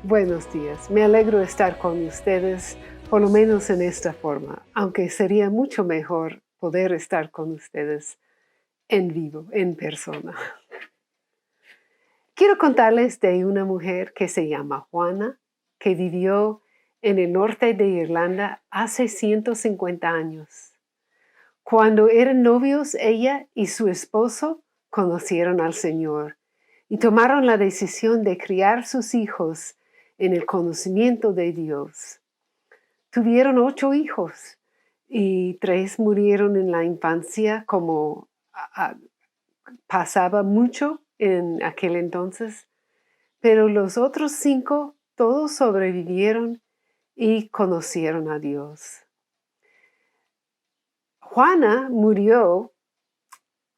Buenos días, me alegro de estar con ustedes, por lo menos en esta forma, aunque sería mucho mejor poder estar con ustedes en vivo, en persona. Quiero contarles de una mujer que se llama Juana, que vivió en el norte de Irlanda hace 150 años. Cuando eran novios, ella y su esposo conocieron al Señor y tomaron la decisión de criar sus hijos en el conocimiento de Dios. Tuvieron 8 hijos y 3 murieron en la infancia, como pasaba mucho en aquel entonces, pero los otros 5 todos sobrevivieron y conocieron a Dios. Juana murió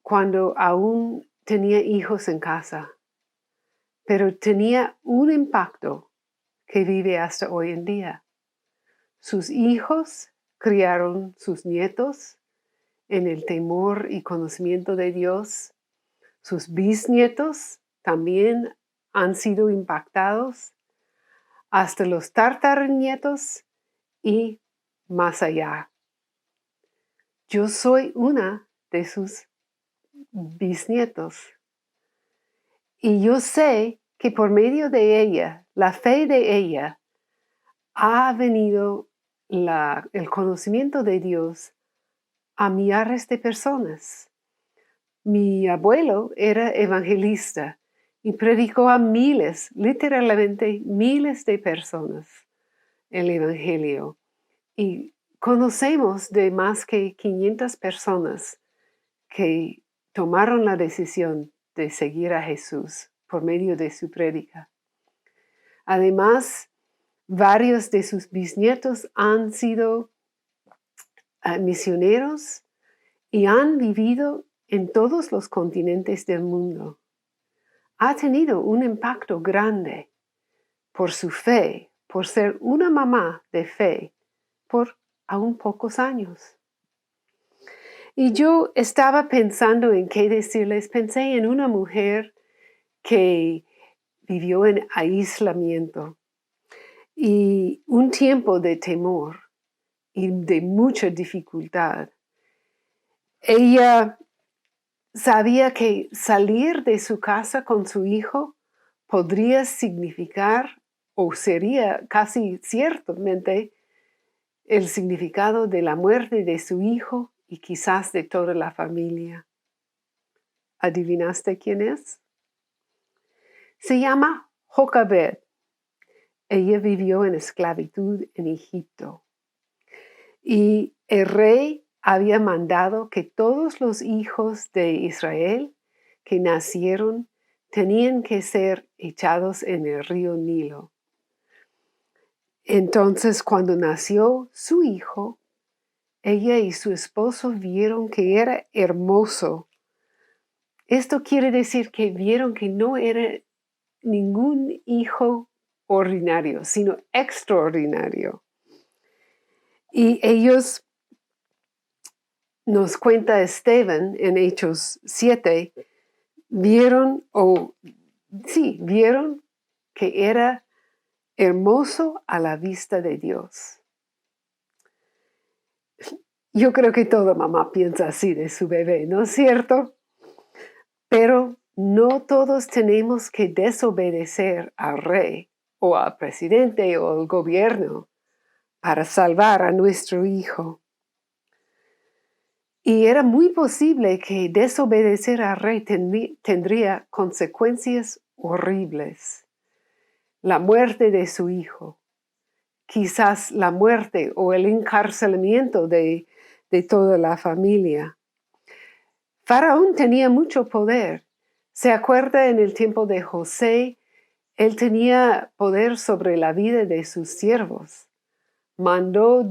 cuando aún tenía hijos en casa, pero tenía un impacto que vive hasta hoy en día. Sus hijos criaron sus nietos en el temor y conocimiento de Dios. Sus bisnietos también han sido impactados, hasta los tataranietos y más allá. Yo soy una de sus bisnietos. Y yo sé que por medio de ella, la fe de ella, ha venido el conocimiento de Dios a millares de personas. Mi abuelo era evangelista y predicó a miles, literalmente miles de personas el evangelio. Y conocemos de más que 500 personas que tomaron la decisión de seguir a Jesús por medio de su prédica. Además, varios de sus bisnietos han sido misioneros y han vivido en todos los continentes del mundo. Ha tenido un impacto grande por su fe, por ser una mamá de fe por aún pocos años. Y yo estaba pensando en qué decirles. Pensé en una mujer que vivió en aislamiento y un tiempo de temor y de mucha dificultad. Ella sabía que salir de su casa con su hijo podría significar, o sería casi ciertamente, el significado de la muerte de su hijo y quizás de toda la familia. ¿Adivinaste quién es? Se llama Jocabed. Ella vivió en esclavitud en Egipto. Y el rey había mandado que todos los hijos de Israel que nacieron tenían que ser echados en el río Nilo. Entonces, cuando nació su hijo, ella y su esposo vieron que era hermoso. Esto quiere decir que vieron que no era ningún hijo ordinario, sino extraordinario. Y ellos, nos cuenta Esteban en Hechos 7, vieron que era hermoso a la vista de Dios. Yo creo que toda mamá piensa así de su bebé, ¿no es cierto? Pero no todos tenemos que desobedecer al rey o al presidente o al gobierno para salvar a nuestro hijo. Y era muy posible que desobedecer al rey tendría consecuencias horribles. La muerte de su hijo, quizás la muerte o el encarcelamiento de toda la familia. Faraón tenía mucho poder. ¿Se acuerda en el tiempo de José? Él tenía poder sobre la vida de sus siervos. Mandó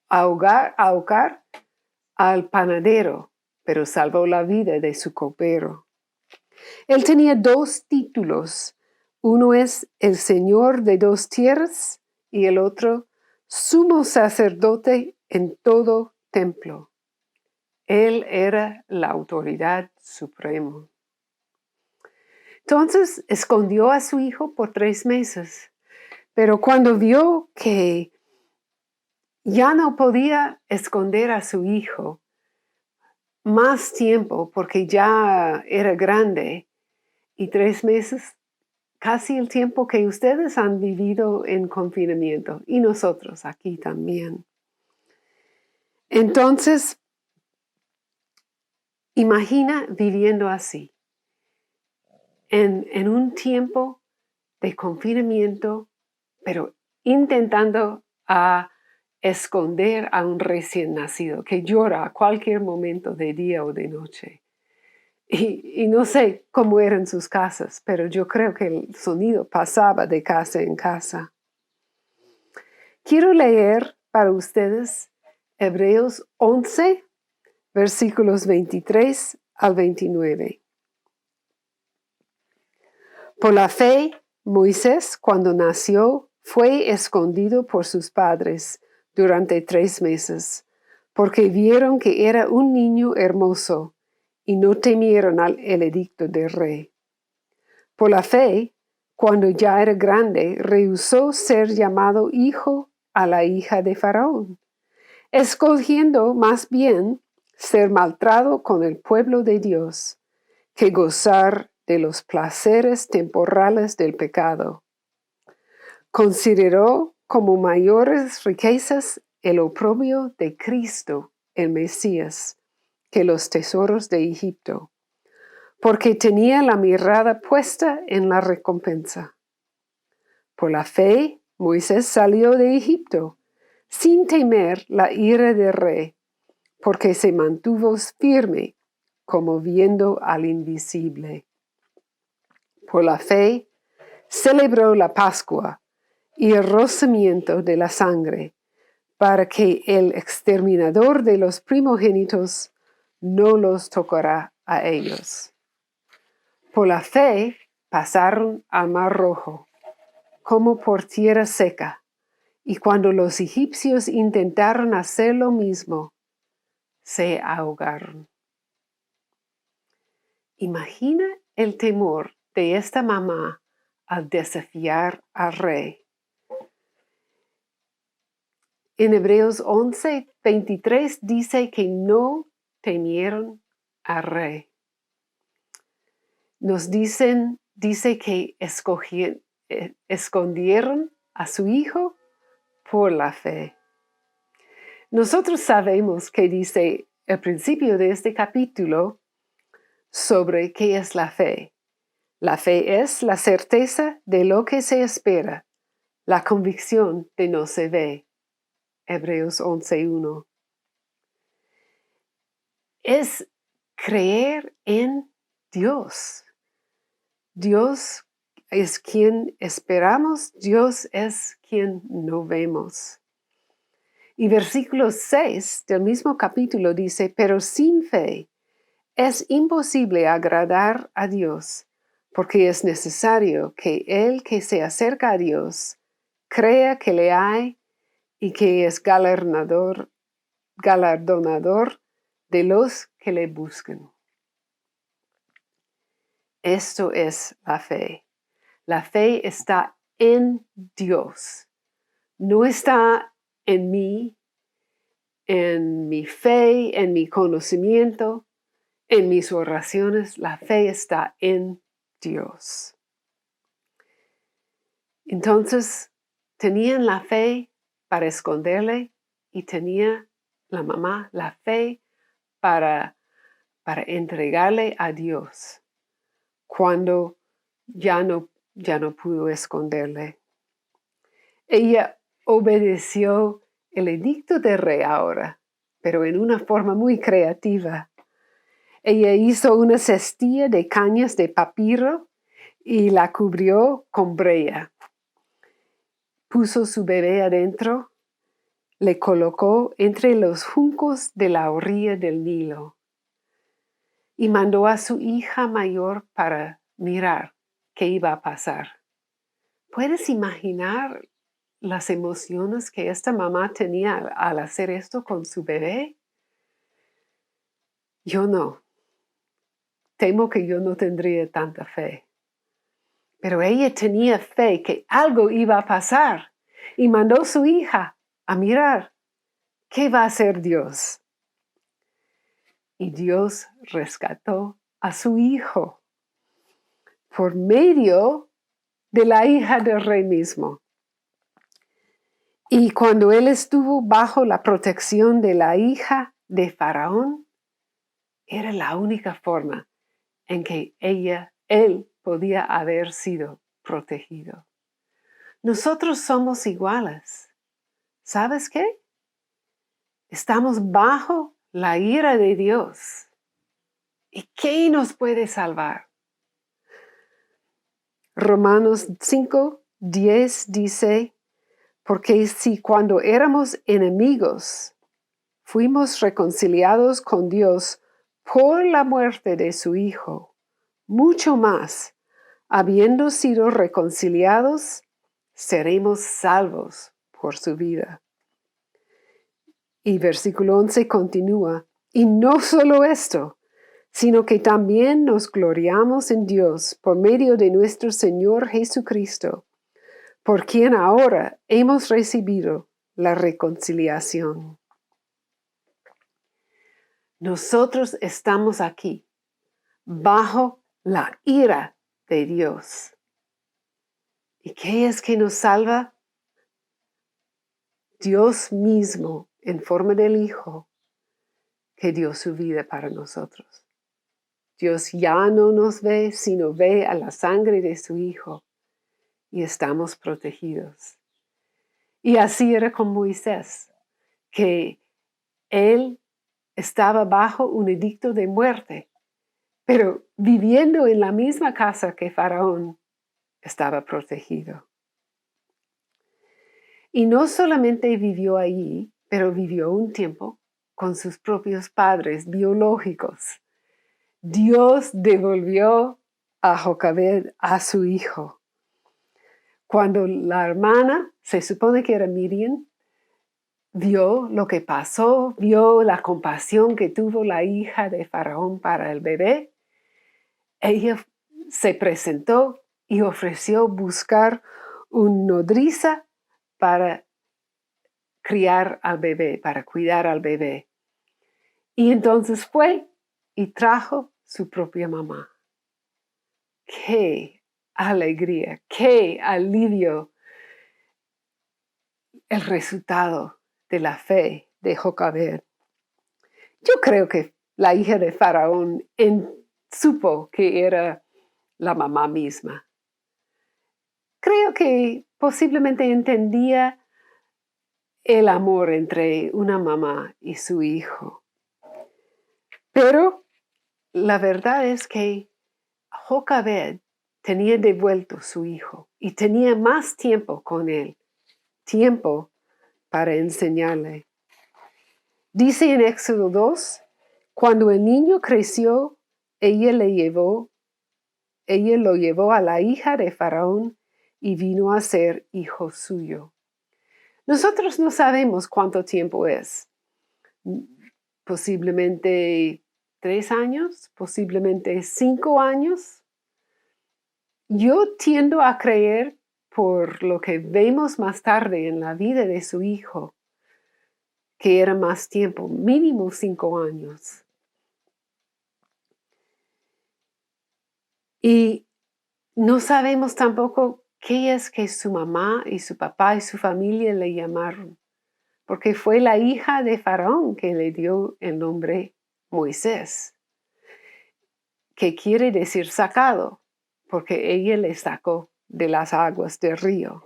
ahogar al panadero, pero salvó la vida de su copero. Él tenía 2 títulos. Uno es el Señor de 2 tierras y el otro sumo sacerdote en todo templo. Él era la autoridad suprema. Entonces escondió a su hijo por 3 meses. Pero cuando vio que ya no podía esconder a su hijo más tiempo porque ya era grande, y 3 meses, casi el tiempo que ustedes han vivido en confinamiento, y nosotros aquí también. Entonces, imagina viviendo así, en un tiempo de confinamiento, pero intentando esconder a un recién nacido que llora a cualquier momento de día o de noche. Y no sé cómo eran sus casas, pero yo creo que el sonido pasaba de casa en casa. Quiero leer para ustedes Hebreos 11, versículos 23 al 29. Por la fe, Moisés, cuando nació, fue escondido por sus padres durante 3 meses, porque vieron que era un niño hermoso y no temieron el edicto del rey. Por la fe, cuando ya era grande, rehusó ser llamado hijo a la hija de Faraón, escogiendo más bien ser maltratado con el pueblo de Dios que gozar de los placeres temporales del pecado. Consideró como mayores riquezas el oprobio de Cristo, el Mesías, que los tesoros de Egipto, porque tenía la mirada puesta en la recompensa. Por la fe, Moisés salió de Egipto, sin temer la ira del rey, porque se mantuvo firme, como viendo al invisible. Por la fe, celebró la Pascua y el rocimiento de la sangre, para que el exterminador de los primogénitos no los tocará a ellos. Por la fe pasaron al Mar Rojo, como por tierra seca, y cuando los egipcios intentaron hacer lo mismo, se ahogaron. Imagina el temor de esta mamá al desafiar al rey. En Hebreos 11, 23 dice que no temieron al rey. Dice que escondieron a su hijo por la fe. Nosotros sabemos que dice el principio de este capítulo sobre qué es la fe. La fe es la certeza de lo que se espera, la convicción de no se ve. Hebreos 11:1. Es creer en Dios. Dios es quien esperamos, Dios es quien no vemos. Y versículo 6 del mismo capítulo dice, pero sin fe es imposible agradar a Dios, porque es necesario que el que se acerca a Dios crea que le hay y que es galardonador de los que le buscan. Esto es la fe. La fe está en Dios. No está en mí, en mi fe, en mi conocimiento, en mis oraciones. La fe está en Dios. Entonces, tenían la fe para esconderle y tenía la mamá la fe para entregarle a Dios cuando ya no pudo esconderle. Ella obedeció el edicto del rey ahora, pero en una forma muy creativa. Ella hizo una cestilla de cañas de papiro y la cubrió con brea. Puso su bebé adentro, le colocó entre los juncos de la orilla del Nilo y mandó a su hija mayor para mirar qué iba a pasar. ¿Puedes imaginar las emociones que esta mamá tenía al hacer esto con su bebé? Yo no. Temo que yo no tendría tanta fe. Pero ella tenía fe que algo iba a pasar y mandó a su hija a mirar qué va a hacer Dios. Y Dios rescató a su hijo por medio de la hija del rey mismo. Y cuando él estuvo bajo la protección de la hija de Faraón, era la única forma en que él podía haber sido protegido. Nosotros somos iguales. ¿Sabes qué? Estamos bajo la ira de Dios. ¿Y qué nos puede salvar? Romanos 5:10 dice, porque si cuando éramos enemigos fuimos reconciliados con Dios por la muerte de su Hijo, mucho más, habiendo sido reconciliados, seremos salvos por su vida. Y versículo 11 continúa, y no solo esto, sino que también nos gloriamos en Dios por medio de nuestro Señor Jesucristo, por quien ahora hemos recibido la reconciliación. Nosotros estamos aquí, bajo la ira de Dios. ¿Y qué es que nos salva? Dios mismo, en forma del Hijo, que dio su vida para nosotros. Dios ya no nos ve, sino ve a la sangre de su Hijo y estamos protegidos. Y así era con Moisés, que él estaba bajo un edicto de muerte, pero viviendo en la misma casa que Faraón, estaba protegido. Y no solamente vivió allí, pero vivió un tiempo con sus propios padres biológicos. Dios devolvió a Jocabed a su hijo. Cuando la hermana, se supone que era Miriam, vio lo que pasó, vio la compasión que tuvo la hija de Faraón para el bebé, ella se presentó y ofreció buscar una nodriza para criar al bebé, para cuidar al bebé. Y entonces fue y trajo su propia mamá. ¡Qué alegría! ¡Qué alivio! El resultado de la fe de Jocabed. Yo creo que la hija de Faraón supo que era la mamá misma. Creo que posiblemente entendía el amor entre una mamá y su hijo. Pero la verdad es que Jocabed tenía devuelto su hijo y tenía más tiempo con él, tiempo para enseñarle. Dice en Éxodo 2, cuando el niño creció, ella lo llevó a la hija de Faraón y vino a ser hijo suyo. Nosotros no sabemos cuánto tiempo es. Posiblemente 3 años, posiblemente 5 años. Yo tiendo a creer, por lo que vemos más tarde en la vida de su hijo, que era más tiempo, mínimo 5 años. Y no sabemos tampoco qué es que su mamá y su papá y su familia le llamaron, porque fue la hija de Faraón que le dio el nombre Moisés, que quiere decir sacado, porque ella le sacó de las aguas del río.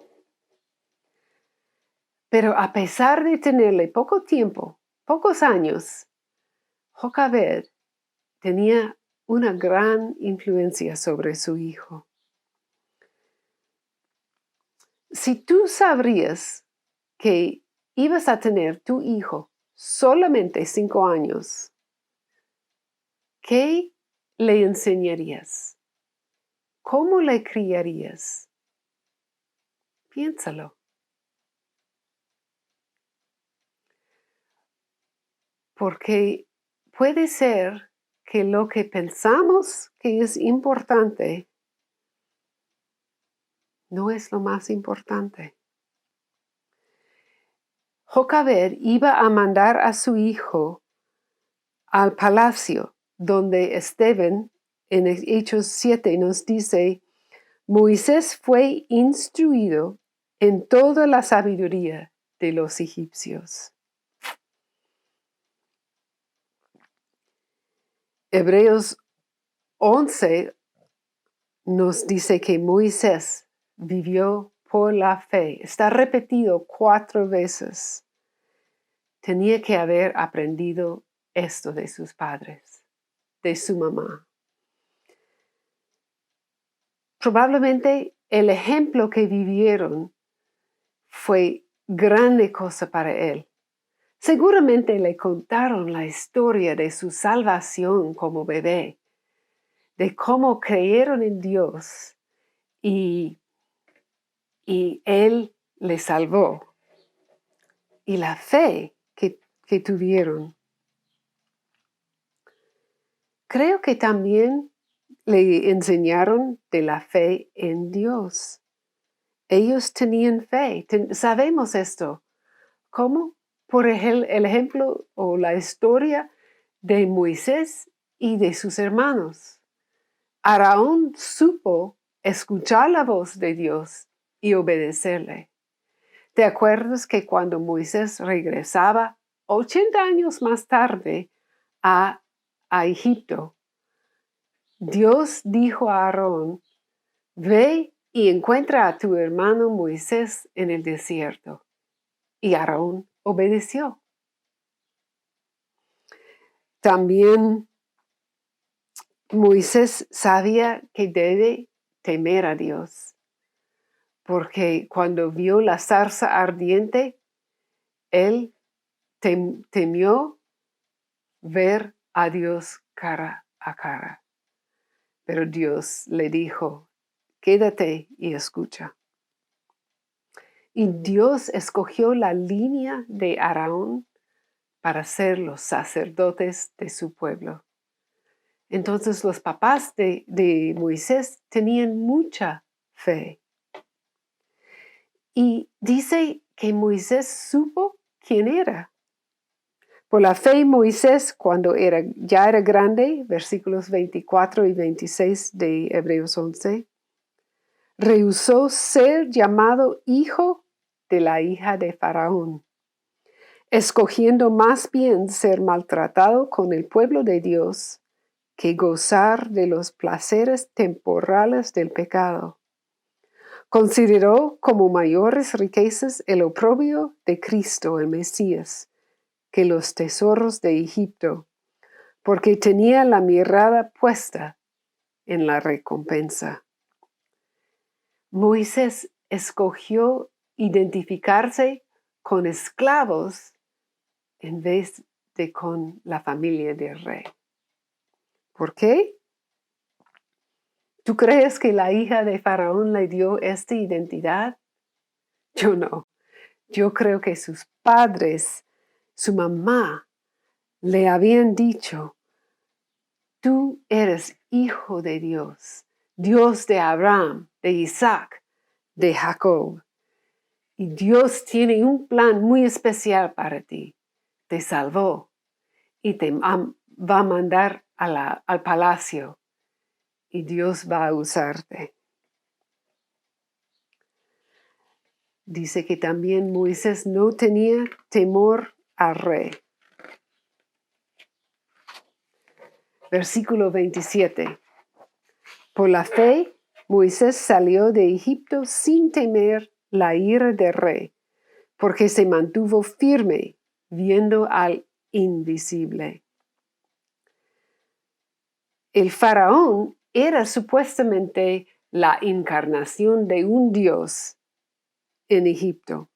Pero a pesar de tenerle poco tiempo, pocos años, Jocabed tenía una gran influencia sobre su hijo. Si tú sabrías que ibas a tener tu hijo solamente 5 años, ¿qué le enseñarías? ¿Cómo le criarías? Piénsalo. Porque puede ser que lo que pensamos que es importante no es lo más importante. Jocabed iba a mandar a su hijo al palacio, donde Esteban, en Hechos 7, nos dice, Moisés fue instruido en toda la sabiduría de los egipcios. Hebreos 11 nos dice que Moisés vivió por la fe. Está repetido 4 veces. Tenía que haber aprendido esto de sus padres, de su mamá. Probablemente el ejemplo que vivieron fue grande cosa para él. Seguramente le contaron la historia de su salvación como bebé, de cómo creyeron en Dios y Él le salvó. Y la fe que tuvieron. Creo que también le enseñaron de la fe en Dios. Ellos tenían fe. Sabemos esto. ¿Cómo? Por el ejemplo o la historia de Moisés y de sus hermanos. Aarón supo escuchar la voz de Dios y obedecerle. ¿Te acuerdas que cuando Moisés regresaba 80 años más tarde a Egipto, Dios dijo a Aarón, ve y encuentra a tu hermano Moisés en el desierto? Y Aarón obedeció. También Moisés sabía que debe temer a Dios, porque cuando vio la zarza ardiente, él temió ver a Dios cara a cara. Pero Dios le dijo, quédate y escucha. Y Dios escogió la línea de Aarón para ser los sacerdotes de su pueblo. Entonces los papás de Moisés tenían mucha fe. Y dice que Moisés supo quién era. Por la fe Moisés, cuando ya era grande, versículos 24 y 26 de Hebreos 11, rehusó ser llamado hijo de la hija de Faraón, escogiendo más bien ser maltratado con el pueblo de Dios que gozar de los placeres temporales del pecado. Consideró como mayores riquezas el oprobio de Cristo, el Mesías, que los tesoros de Egipto, porque tenía la mirada puesta en la recompensa. Moisés escogió identificarse con esclavos en vez de con la familia del rey. ¿Por qué? ¿Tú crees que la hija de Faraón le dio esta identidad? Yo no. Yo creo que sus padres, su mamá, le habían dicho, tú eres hijo de Dios, Dios de Abraham, de Isaac, de Jacob. Y Dios tiene un plan muy especial para ti. Te salvó y te va a mandar al palacio. Y Dios va a usarte. Dice que también Moisés no tenía temor al rey. Versículo 27. Por la fe, Moisés salió de Egipto sin temer la ira del rey, porque se mantuvo firme, viendo al invisible. El faraón era supuestamente la encarnación de un dios en Egipto.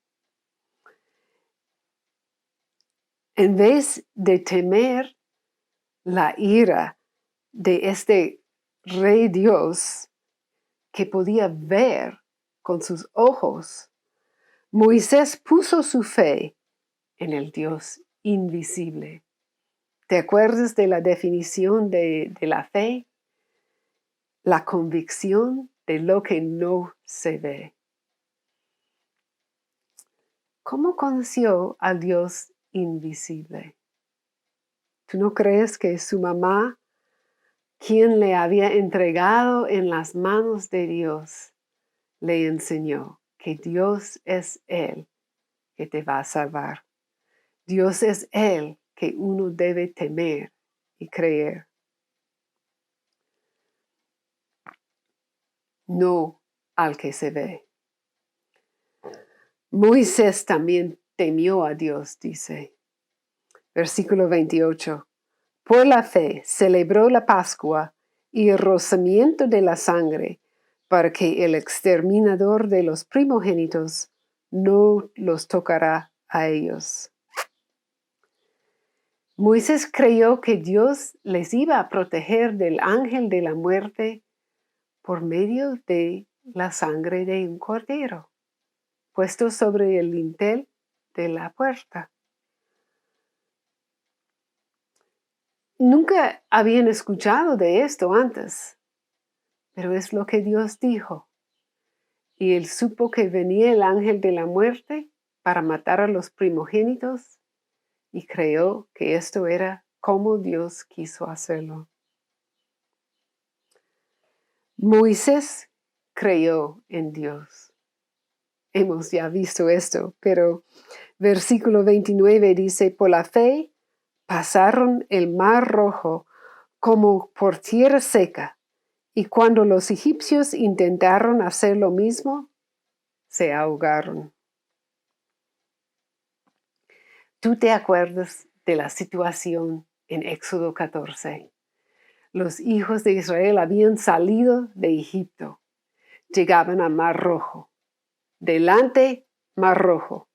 En vez de temer la ira de este rey Dios que podía ver con sus ojos, Moisés puso su fe en el Dios invisible. ¿Te acuerdas de la definición de la fe? La convicción de lo que no se ve. ¿Cómo conoció al Dios invisible? ¿Tú no crees que su mamá, quien le había entregado en las manos de Dios, le enseñó que Dios es Él que te va a salvar? Dios es Él que uno debe temer y creer. No al que se ve. Moisés también temió a Dios, dice. Versículo 28. Por la fe celebró la Pascua y el rocimiento de la sangre, para que el exterminador de los primogénitos no los tocará a ellos. Moisés creyó que Dios les iba a proteger del ángel de la muerte por medio de la sangre de un cordero, puesto sobre el dintel de la puerta. Nunca habían escuchado de esto antes, pero es lo que Dios dijo. Y él supo que venía el ángel de la muerte para matar a los primogénitos y creyó que esto era como Dios quiso hacerlo. Moisés creyó en Dios. Hemos ya visto esto, pero versículo 29 dice, por la fe pasaron el mar rojo como por tierra seca, y cuando los egipcios intentaron hacer lo mismo, se ahogaron. ¿Tú te acuerdas de la situación en Éxodo 14? Los hijos de Israel habían salido de Egipto. Llegaban al Mar Rojo. Delante, Mar Rojo.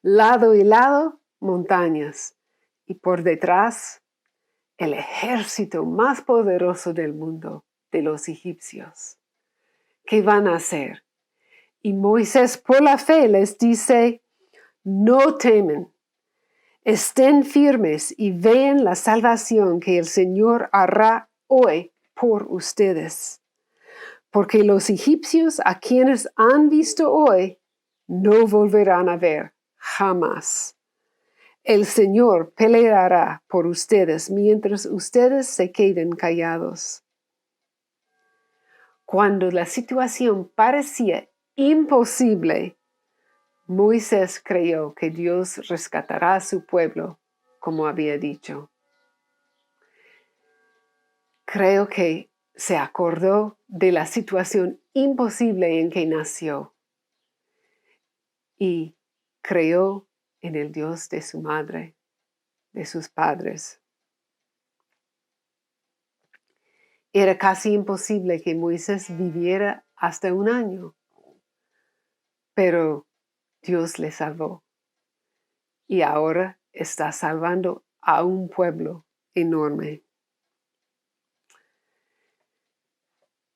Lado y lado, montañas. Y por detrás, el ejército más poderoso del mundo, de los egipcios. ¿Qué van a hacer? Y Moisés por la fe les dice, no temen. Estén firmes y vean la salvación que el Señor hará hoy por ustedes. Porque los egipcios a quienes han visto hoy, no volverán a ver jamás. El Señor peleará por ustedes mientras ustedes se queden callados. Cuando la situación parecía imposible, Moisés creyó que Dios rescatará a su pueblo, como había dicho. Creo que se acordó de la situación imposible en que nació y creyó en el Dios de su madre, de sus padres. Era casi imposible que Moisés viviera hasta 1 año, pero Dios le salvó y ahora está salvando a un pueblo enorme.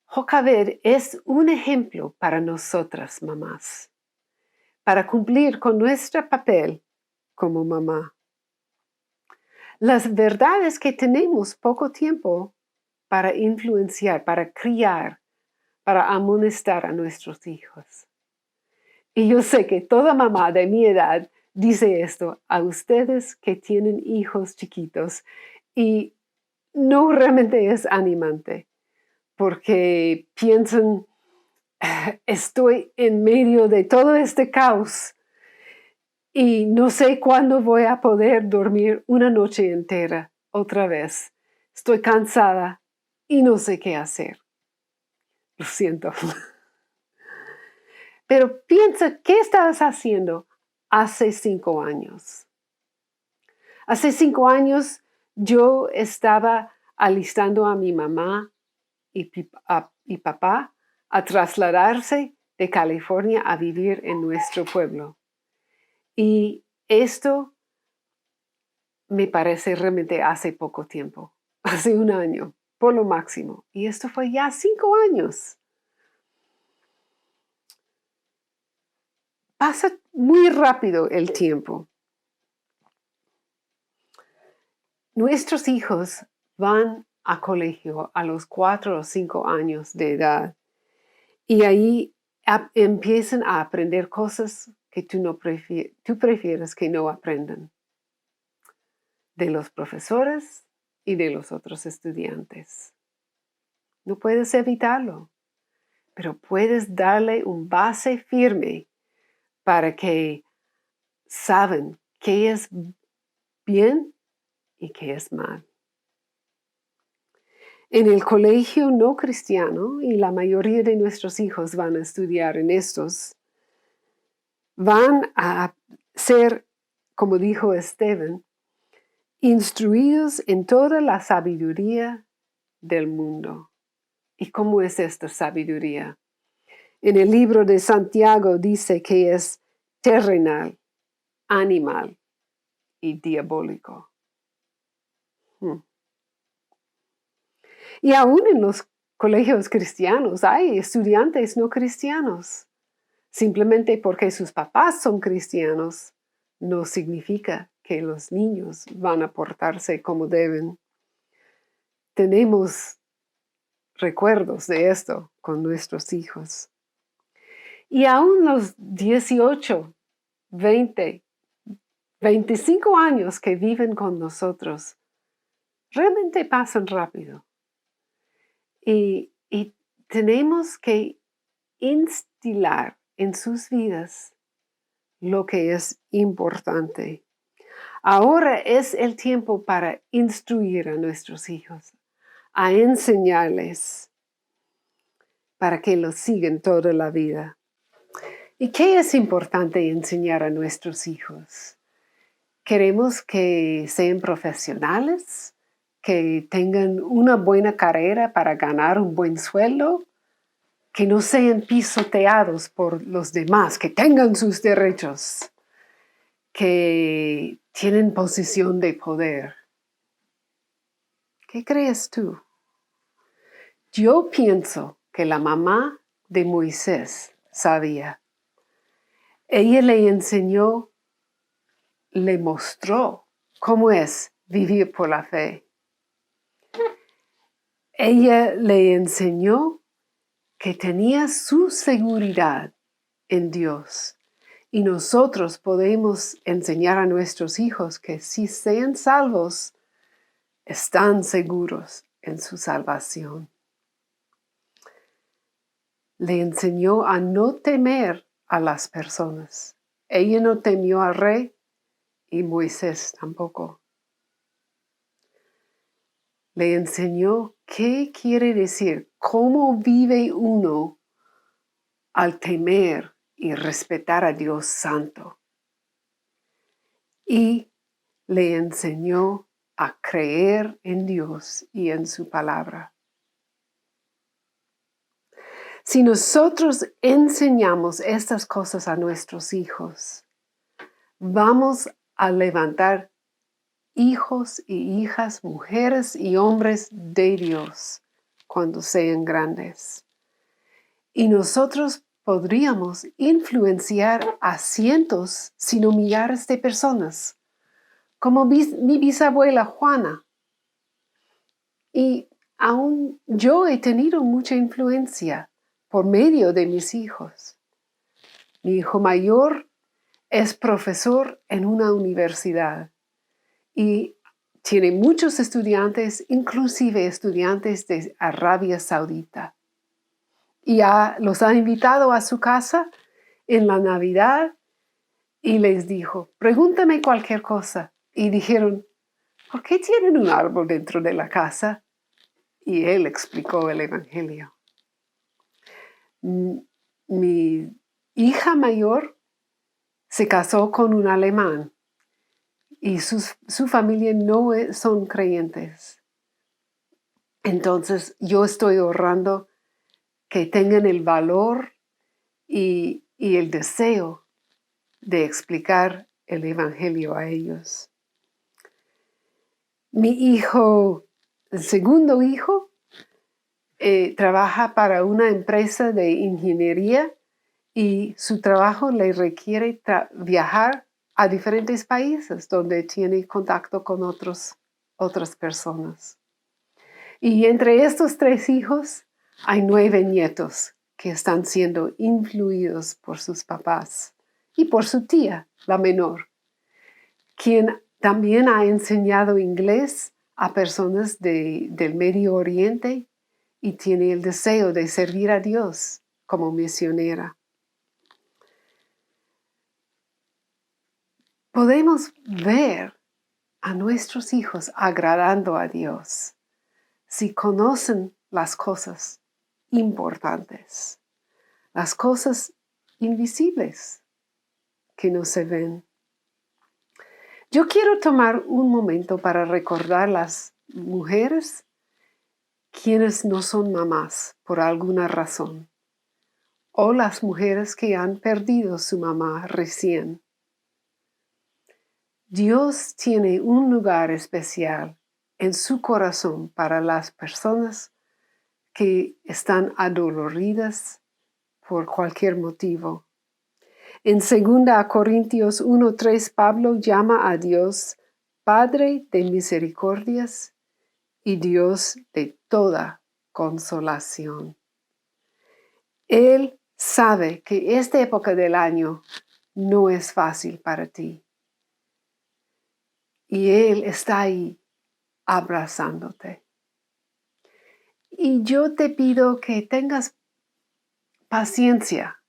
Jocabed es un ejemplo para nosotras mamás, para cumplir con nuestro papel como mamá. Las verdades que tenemos poco tiempo para influenciar, para criar, para amonestar a nuestros hijos. Y yo sé que toda mamá de mi edad dice esto a ustedes que tienen hijos chiquitos y no realmente es animante porque piensan, estoy en medio de todo este caos y no sé cuándo voy a poder dormir una noche entera otra vez. Estoy cansada y no sé qué hacer. Lo siento. Pero piensa, ¿qué estabas haciendo hace 5 años? Hace 5 años yo estaba alistando a mi mamá y papá a trasladarse de California a vivir en nuestro pueblo. Y esto me parece realmente hace poco tiempo, hace 1 año, por lo máximo. Y esto fue ya 5 años. Pasa muy rápido el tiempo. Nuestros hijos van a colegio a los 4 o 5 años de edad Y ahí empiezan a aprender cosas que tú prefieres que no aprendan, de los profesores y de los otros estudiantes. No puedes evitarlo, pero puedes darle un base firme para que saben qué es bien y qué es mal. En el colegio no cristiano, y la mayoría de nuestros hijos van a estudiar en estos, van a ser, como dijo Esteban, instruidos en toda la sabiduría del mundo. ¿Y cómo es esta sabiduría? En el libro de Santiago dice que es terrenal, animal y diabólico. Y aún en los colegios cristianos hay estudiantes no cristianos. Simplemente porque sus papás son cristianos no significa que los niños van a portarse como deben. Tenemos recuerdos de esto con nuestros hijos. Y aún los 18, 20, 25 años que viven con nosotros, realmente pasan rápido. Y tenemos que instilar en sus vidas lo que es importante. Ahora es el tiempo para instruir a nuestros hijos, a enseñarles para que los sigan toda la vida. ¿Y qué es importante enseñar a nuestros hijos? Queremos que sean profesionales, que tengan una buena carrera para ganar un buen sueldo, que no sean pisoteados por los demás, que tengan sus derechos, que tienen posición de poder. ¿Qué crees tú? Yo pienso que la mamá de Moisés sabía. Ella le enseñó, le mostró cómo es vivir por la fe. Ella le enseñó que tenía su seguridad en Dios. Y nosotros podemos enseñar a nuestros hijos que si sean salvos, están seguros en su salvación. Le enseñó a no temer a las personas. Ella no temió al rey y Moisés tampoco. Le enseñó qué quiere decir, cómo vive uno al temer y respetar a Dios Santo. Y le enseñó a creer en Dios y en su palabra. Si nosotros enseñamos estas cosas a nuestros hijos, vamos a levantar hijos y hijas, mujeres y hombres de Dios cuando sean grandes. Y nosotros podríamos influenciar a cientos, sino millares de personas, como mi bisabuela Juana. Y aún yo he tenido mucha influencia por medio de mis hijos. Mi hijo mayor es profesor en una universidad y tiene muchos estudiantes, inclusive estudiantes de Arabia Saudita. Y los ha invitado a su casa en la Navidad y les dijo, pregúntame cualquier cosa. Y dijeron, ¿por qué tienen un árbol dentro de la casa? Y él explicó el Evangelio. Mi hija mayor se casó con un alemán y su familia no son creyentes. Entonces yo estoy orando que tengan el valor y el deseo de explicar el Evangelio a ellos. El segundo hijo, trabaja para una empresa de ingeniería y su trabajo le requiere viajar a diferentes países donde tiene contacto con otras personas. Y entre estos 3 hijos hay 9 nietos que están siendo influidos por sus papás y por su tía, la menor, quien también ha enseñado inglés a personas del Medio Oriente y tiene el deseo de servir a Dios como misionera. Podemos ver a nuestros hijos agradando a Dios si conocen las cosas importantes, las cosas invisibles que no se ven. Yo quiero tomar un momento para recordar las mujeres quienes no son mamás por alguna razón, o las mujeres que han perdido su mamá recién. Dios tiene un lugar especial en su corazón para las personas que están adoloridas por cualquier motivo. En 2 Corintios 1:3, Pablo llama a Dios Padre de misericordias y Dios de toda consolación. Él sabe que esta época del año no es fácil para ti. Y Él está ahí abrazándote. Y yo te pido que tengas paciencia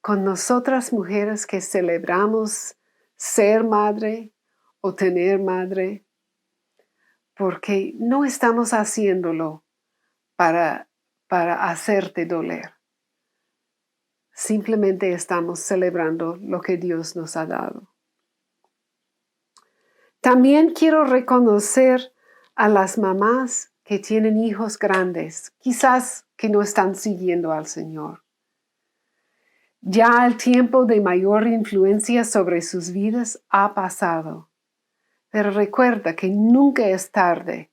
con nosotras mujeres que celebramos ser madre o tener madre, porque no estamos haciéndolo para hacerte doler. Simplemente estamos celebrando lo que Dios nos ha dado. También quiero reconocer a las mamás que tienen hijos grandes, quizás que no están siguiendo al Señor. Ya el tiempo de mayor influencia sobre sus vidas ha pasado. Pero recuerda que nunca es tarde.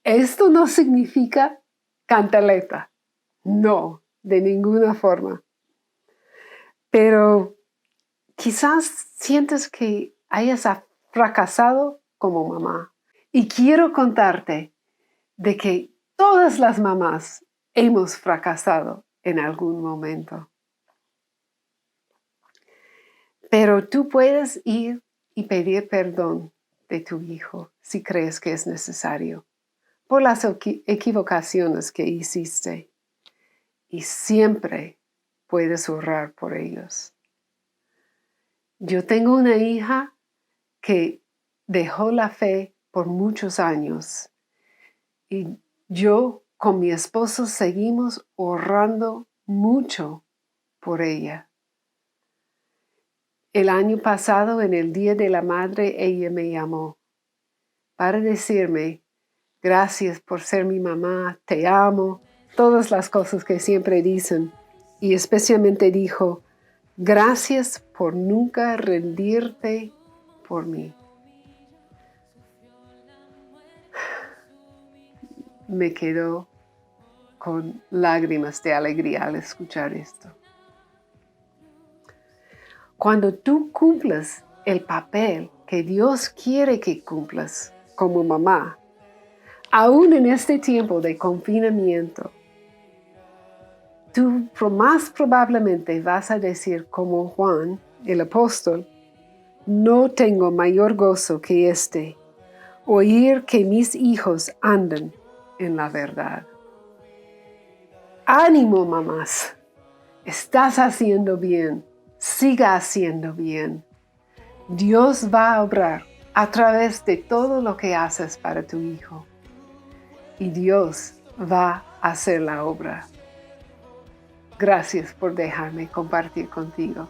Esto no significa cantaleta. No, de ninguna forma. Pero quizás sientes que hayas fracasado como mamá. Y quiero contarte de que todas las mamás hemos fracasado en algún momento. Pero tú puedes ir y pedir perdón de tu hijo si crees que es necesario por las equivocaciones que hiciste. Y siempre puedes orar por ellos. Yo tengo una hija que dejó la fe por muchos años y yo con mi esposo seguimos orando mucho por ella. El año pasado, en el Día de la Madre, ella me llamó para decirme, gracias por ser mi mamá, te amo, todas las cosas que siempre dicen. Y especialmente dijo, gracias por nunca rendirte por mí. Me quedo con lágrimas de alegría al escuchar esto. Cuando tú cumples el papel que Dios quiere que cumplas como mamá, aún en este tiempo de confinamiento, tú más probablemente vas a decir como Juan, el apóstol, no tengo mayor gozo que este, oír que mis hijos andan en la verdad. Ánimo, mamás, estás haciendo bien, siga haciendo bien. Dios va a obrar a través de todo lo que haces para tu hijo. Y Dios va a hacer la obra. Gracias por dejarme compartir contigo.